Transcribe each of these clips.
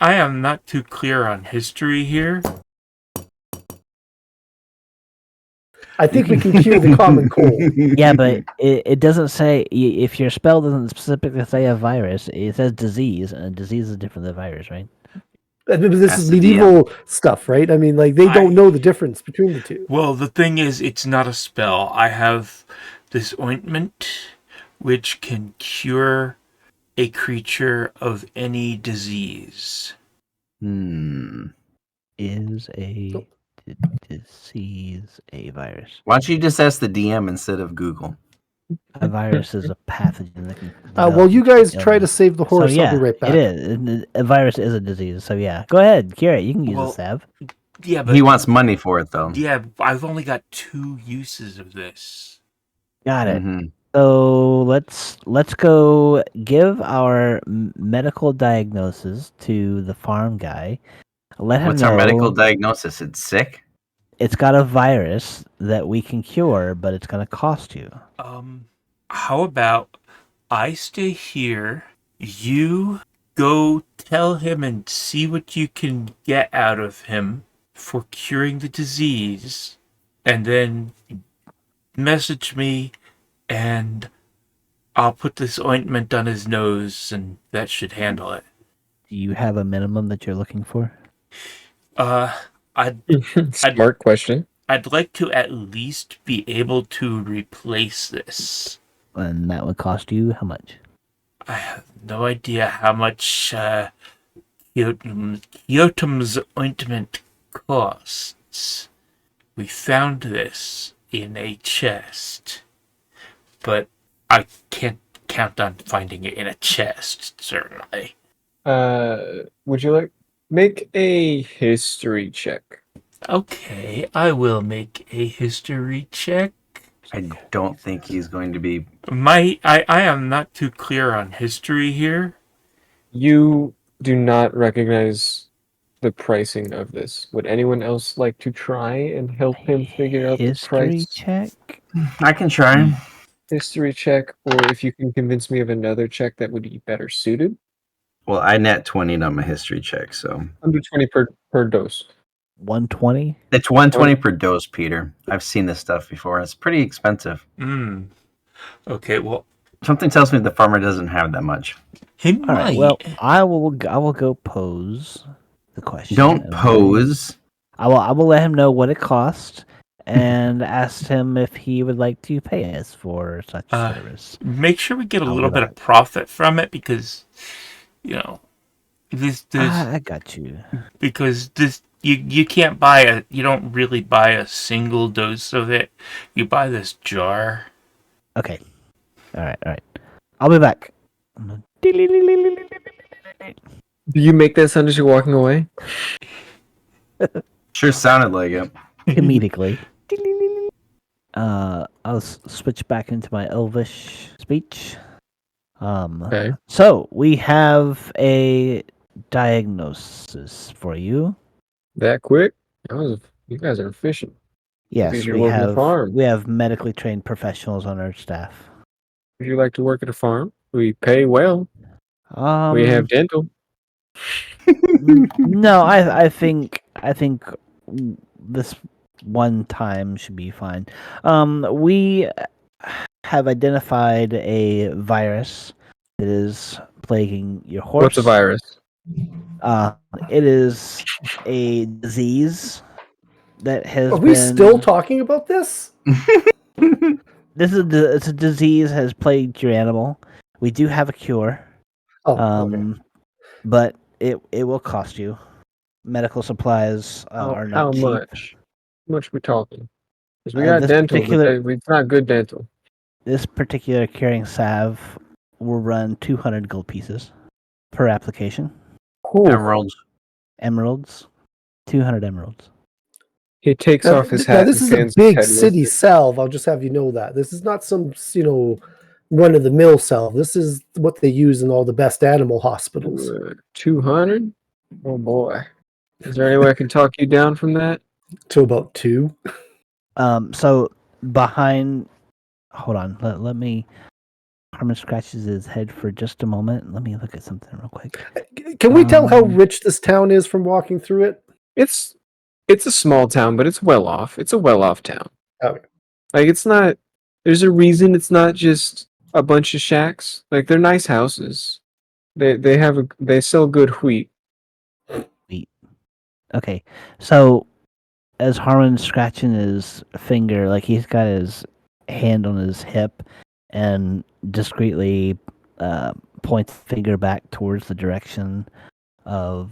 I am not too clear on history here. I think we can cure the common cold. Yeah, but it doesn't say if your spell doesn't specifically say a virus. It says disease, and disease is different than virus, right? This is medieval stuff, right? I mean, like they don't know the difference between the two. Well, the thing is, it's not a spell. I have this ointment which can cure a creature of any disease. Is a disease a virus? Why don't you just ask the DM instead of Google? A virus is a pathogen that can. Well, you guys try to save the horse. So, yeah, I'll be right back. It is. A virus is a disease. So yeah, go ahead, cure it. You can use a salve. Yeah, but he wants money for it, though. Yeah, I've only got 2 uses of this. Got it. So let's go give our medical diagnosis to the farm guy. Let him What's know our medical diagnosis? It's sick? It's got a virus that we can cure, but it's going to cost you. How about I stay here, you go tell him and see what you can get out of him for curing the disease, and then message me and I'll put this ointment on his nose and that should handle it. Do you have a minimum that you're looking for? Smart question. I'd like to at least be able to replace this. And that would cost you how much? I have no idea how much Kyotum's ointment costs. We found this in a chest, but I can't count on finding it in a chest, certainly. Would you like make a history check? Okay, I will make a history check. I don't think he's going to be... I am not too clear on history here. You do not recognize the pricing of this. Would anyone else like to try and help him figure out the price? History check? I can try. History check, or if you can convince me of another check that would be better suited. Well, I net 20 on my history check, so... 120 per dose. 120? It's 120 per dose, Peter. I've seen this stuff before. It's pretty expensive. Okay, well... Something tells me the farmer doesn't have that much. He might. All right, well, I will go pose the question. Don't pose. I will let him know what it costs and ask him if he would like to pay us for such service. Make sure we get a little bit of profit from it because, you know, this I got you. Because this you can't buy you don't really buy a single dose of it. You buy this jar. Okay. All right. I'll be back. Do you make that sound as you're walking away? Sure sounded like it. Comedically. I'll switch back into my elvish speech. Okay. So we have a diagnosis for you. That quick? You guys are efficient. Yes, we have medically trained professionals on our staff. Would you like to work at a farm? We pay well. We have dental. No, I think this one time should be fine. We have identified a virus that is plaguing your horse. What's a virus? It is a disease that has. Are we still talking about this? It's a disease has plagued your animal. We do have a cure. Okay. But it will cost you. Medical supplies are not cheap. How much? How much we talking? Because we got dental, but it's not good dental. This particular curing salve will run 200 gold pieces per application. Emeralds. 200 emeralds. He takes off his hat. This is a big city salve. I'll just have you know that. This is not some, run-of-the-mill salve. This is what they use in all the best animal hospitals. 200? Oh, boy. Is there any way I can talk you down from that? To about 2. So behind... Hold on. Let me Harmon scratches his head for just a moment. Let me look at something real quick. Can we tell how Um, rich this town is from walking through it? It's a small town, but it's well off. It's a well off town. Okay. Like it's not. There's a reason it's not just a bunch of shacks. Like they're nice houses. They sell good wheat. Okay, so as Harmon's scratching his finger, like he's got his hand on his hip and discreetly points the finger back towards the direction of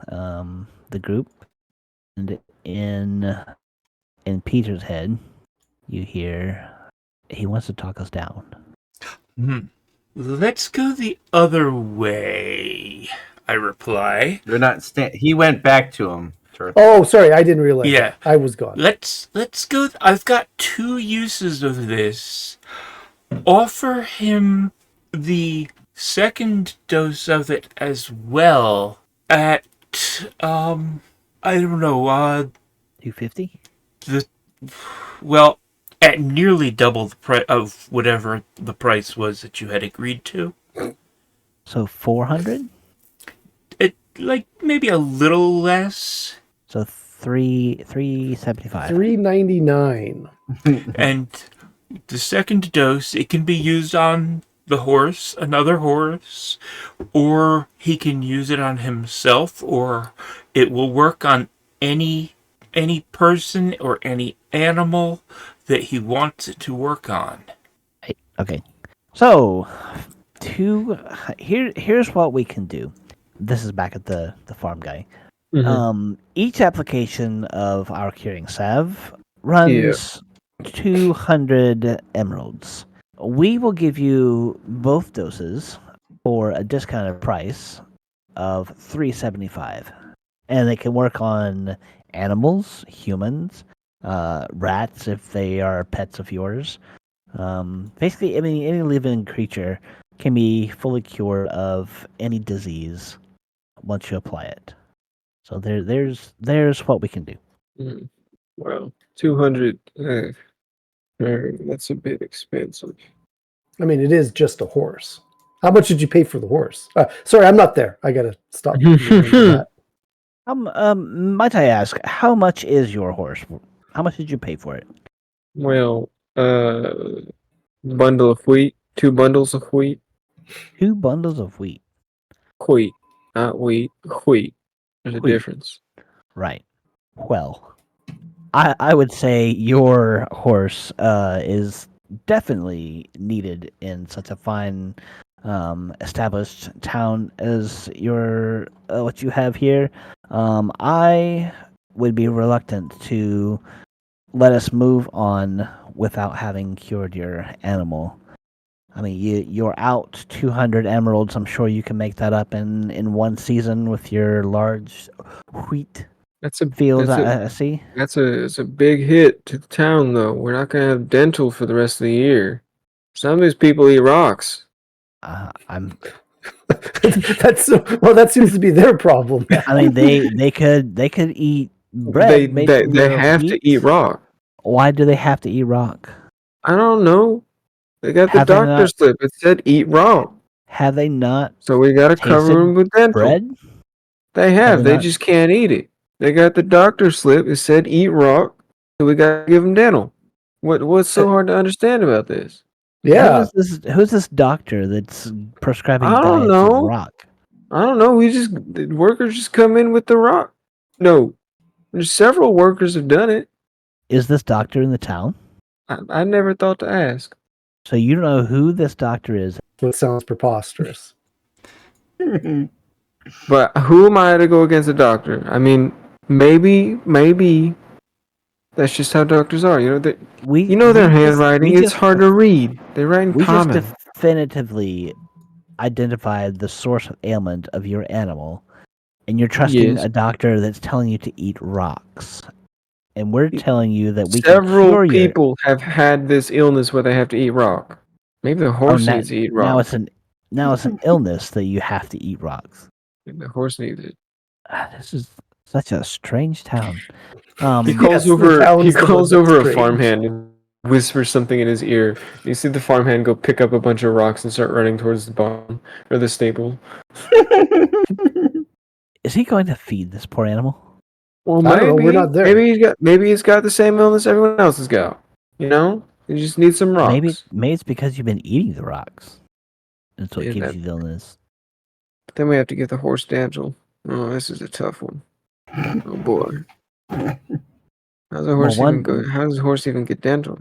the group. And in Peter's head, you hear he wants to talk us down. Let's go the other way, I reply. They're not. He went back to him. Oh, sorry, I didn't realize. Yeah. that. I was gone. Let's go. I've got 2 uses of this. Offer him the second dose of it as well at I don't know, 250? well, at nearly double the price of whatever the price was that you had agreed to. So 400? It like maybe a little less. So 375. $3.99. And the second dose, it can be used on the horse, another horse, or he can use it on himself, or it will work on any person or any animal that he wants it to work on. Okay. So, here's what we can do. This is back at the farm guy. Each application of our curing salve runs 200 emeralds. We will give you both doses for a discounted price of 375, and they can work on animals, humans, rats if they are pets of yours. Basically, any living creature can be fully cured of any disease once you apply it. So there's what we can do. Well, 200. That's a bit expensive. I mean, it is just a horse. How much did you pay for the horse? Sorry, I'm not there. I gotta stop. That. Might I ask, how much is your horse? How much did you pay for it? Well, bundle of wheat, 2 bundles of wheat. 2 bundles of wheat. Wheat, not wheat. Wheat. There's a Wheat. difference. Right. Well, I would say your horse is definitely needed in such a fine established town as your what you have here. I would be reluctant to let us move on without having cured your animal. I mean, you're out 200 emeralds. I'm sure you can make that up in one season with your large wheat That's a fields. that's I see. it's a big hit to the town, though. We're not gonna have dental for the rest of the year. Some of these people eat rocks. I'm. That seems to be their problem. I mean, they could eat bread. made from They the have to wheat. eat rock. Why do they have to eat rock? I don't know. They got the Have they doctor not- slip. It said eat raw. Have they not So we gotta cover tasted them with dental. bread? They Have have. they They not- just can't eat it. They got the doctor slip. It said eat raw. So we gotta give them dental. What's so hard to understand about this? Yeah. Who's this doctor that's prescribing I don't diets know. of rock? I don't know. The workers just come in with the rock. No, there's several workers have done it. Is this doctor in the town? I never thought to ask. So you don't know who this doctor is? It sounds preposterous. But who am I to go against a doctor? I mean, maybe that's just how doctors are. You know, their handwriting. It's hard to read. They write in We just common. definitively identified the source of ailment of your animal, and you're trusting Yes. a doctor that's telling you to eat rocks. And we're telling you that we can Several cure your... people have had this illness where they have to eat rock. Maybe the horse needs to eat rock. Now it's an illness that you have to eat rocks. Maybe the horse needs it. This is such a strange town. He calls the over. town's He the one calls that's over a strange. farmhand and whispers something in his ear. You see the farmhand go pick up a bunch of rocks and start running towards the barn or the stable. Is he going to feed this poor animal? Well, I don't know, we're not there. Maybe he's got the same illness everyone else has got. You know, he just needs some rocks. Maybe it's because you've been eating the rocks, and so it Yeah, gives you the illness. Then we have to get the horse dental. Oh, this is a tough one. Oh boy. How's a horse even go? How does a horse even get dental?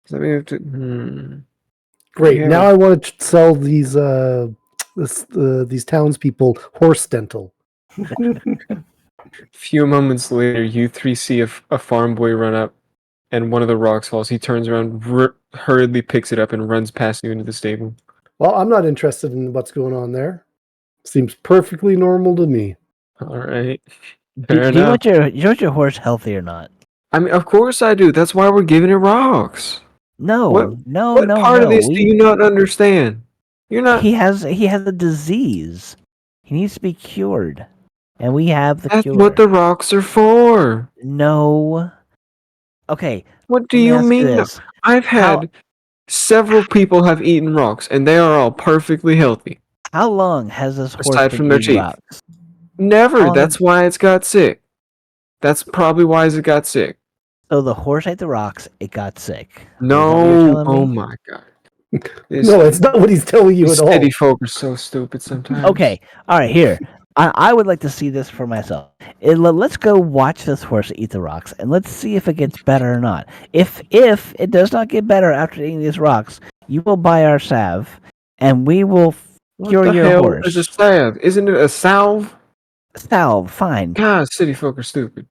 Does that mean we have to? Great. Yeah. Now I want to sell these these townspeople horse dental. A few moments later, you three see a farm boy run up, and one of the rocks falls. He turns around, hurriedly picks it up, and runs past you into the stable. Well, I'm not interested in what's going on there. Seems perfectly normal to me. All right. Do you want your horse healthy or not? I mean, of course I do. That's why we're giving it rocks. No. What part of this do you not understand? You're not. He has a disease. He needs to be cured, and we have the cure. That's what the rocks are for. No. Okay. What do you mean? I've had several people have eaten rocks, and they are all perfectly healthy. How long has this horse aside been from their eating teeth? rocks? Never. That's why it's got sick. That's probably why it got sick. So the horse ate the rocks. It got sick. No. Oh my god. No, it's not what he's telling you at all. City folk are so stupid sometimes. Okay. All right. Here, I would like to see this for myself. Let's go watch this horse eat the rocks, and let's see if it gets better or not. If it does not get better after eating these rocks, you will buy our salve, and we will cure your horse. Is a salve? Isn't it a salve? Salve, fine. God, city folk are stupid.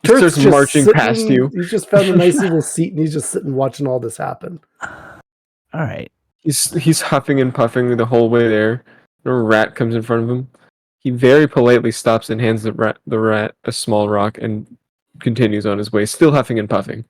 Turk's starts just marching past you. He's just found a nice little seat, and he's just sitting watching all this happen. All right. He's huffing and puffing the whole way there. A rat comes in front of him. He very politely stops and hands the rat a small rock and continues on his way, still huffing and puffing.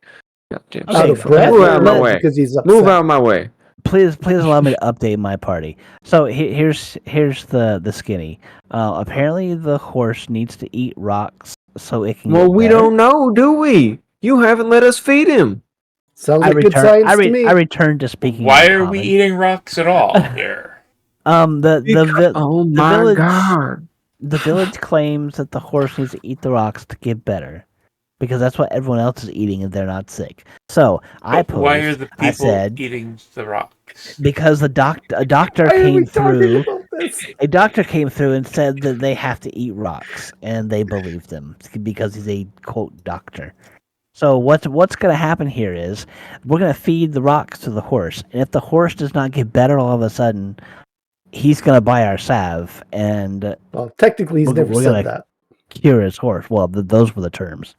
Okay, Move out of my way. Because he's upset. Move out of my way. Please allow me to update my party. So here's the skinny. Apparently the horse needs to eat rocks so it can. Well, get we better. don't know, do we? You haven't let us feed him. Sounds like good science to me. I returned to speaking. Why are we eating rocks at all here? Oh my god! The village claims that the horse needs to eat the rocks to get better, because that's what everyone else is eating and they're not sick. So why are the people eating the rocks? Because a doctor came through. A doctor came through and said that they have to eat rocks, and they believed him because he's a quote doctor. So what's going to happen here is we're going to feed the rocks to the horse, and if the horse does not get better all of a sudden, he's going to buy our salve, and well, technically he's never said that. Cure his horse. Well, those were the terms.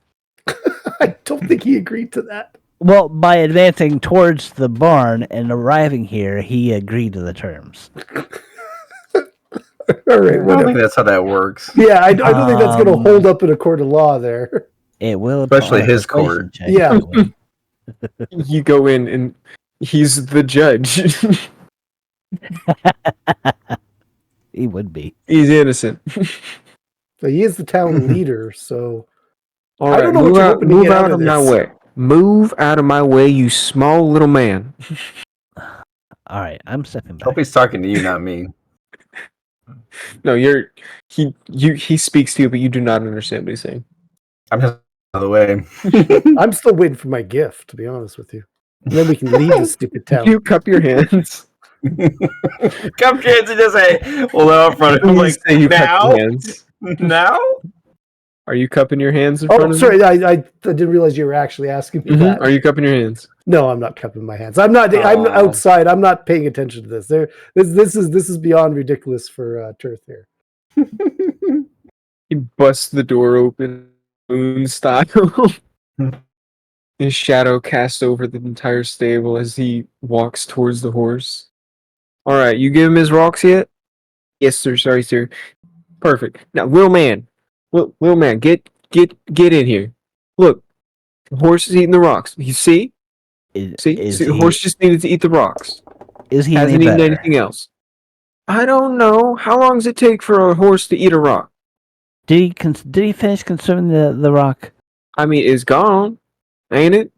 I don't think he agreed to that. Well, by advancing towards the barn and arriving here, he agreed to the terms. All right, I don't think that's how that works. Yeah, I don't think that's going to hold up in a court of law there. It will, especially his court. Check. Yeah. You go in and he's the judge. He would be. He's innocent. But he is the town leader, so all right, I don't know move out of my way. Move out of my way, you small little man. All right, I'm stepping back. Hope he's talking to you, not me. No, he speaks to you, but you do not understand what he's saying. I'm just out of the way. I'm still waiting for my gift, to be honest with you. And then we can leave this stupid town. You cup your hands. Cup your hands and just say, hold out in front of him. Like, say you now? cup your hands. Now? Are you cupping your hands in front of sorry, I didn't realize you were actually asking me that. Are you cupping your hands? No, I'm not cupping my hands. I'm outside. I'm not paying attention to this. This is beyond ridiculous for Turth here. He busts the door open, moon style. His shadow casts over the entire stable as he walks towards the horse. All right, you give him his rocks yet? Yes, sir. Sorry, sir. Perfect. Now, little man, get in here. Look, the horse is eating the rocks. You see? The horse just needed to eat the rocks. Is he hasn't eaten anything else? I don't know. How long does it take for a horse to eat a rock? Did he finish consuming the rock? I mean, it's gone, ain't it?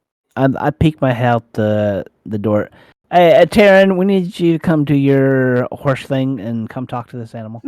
I peek my head out the door. Hey, Taryn, we need you to come to your horse thing and come talk to this animal.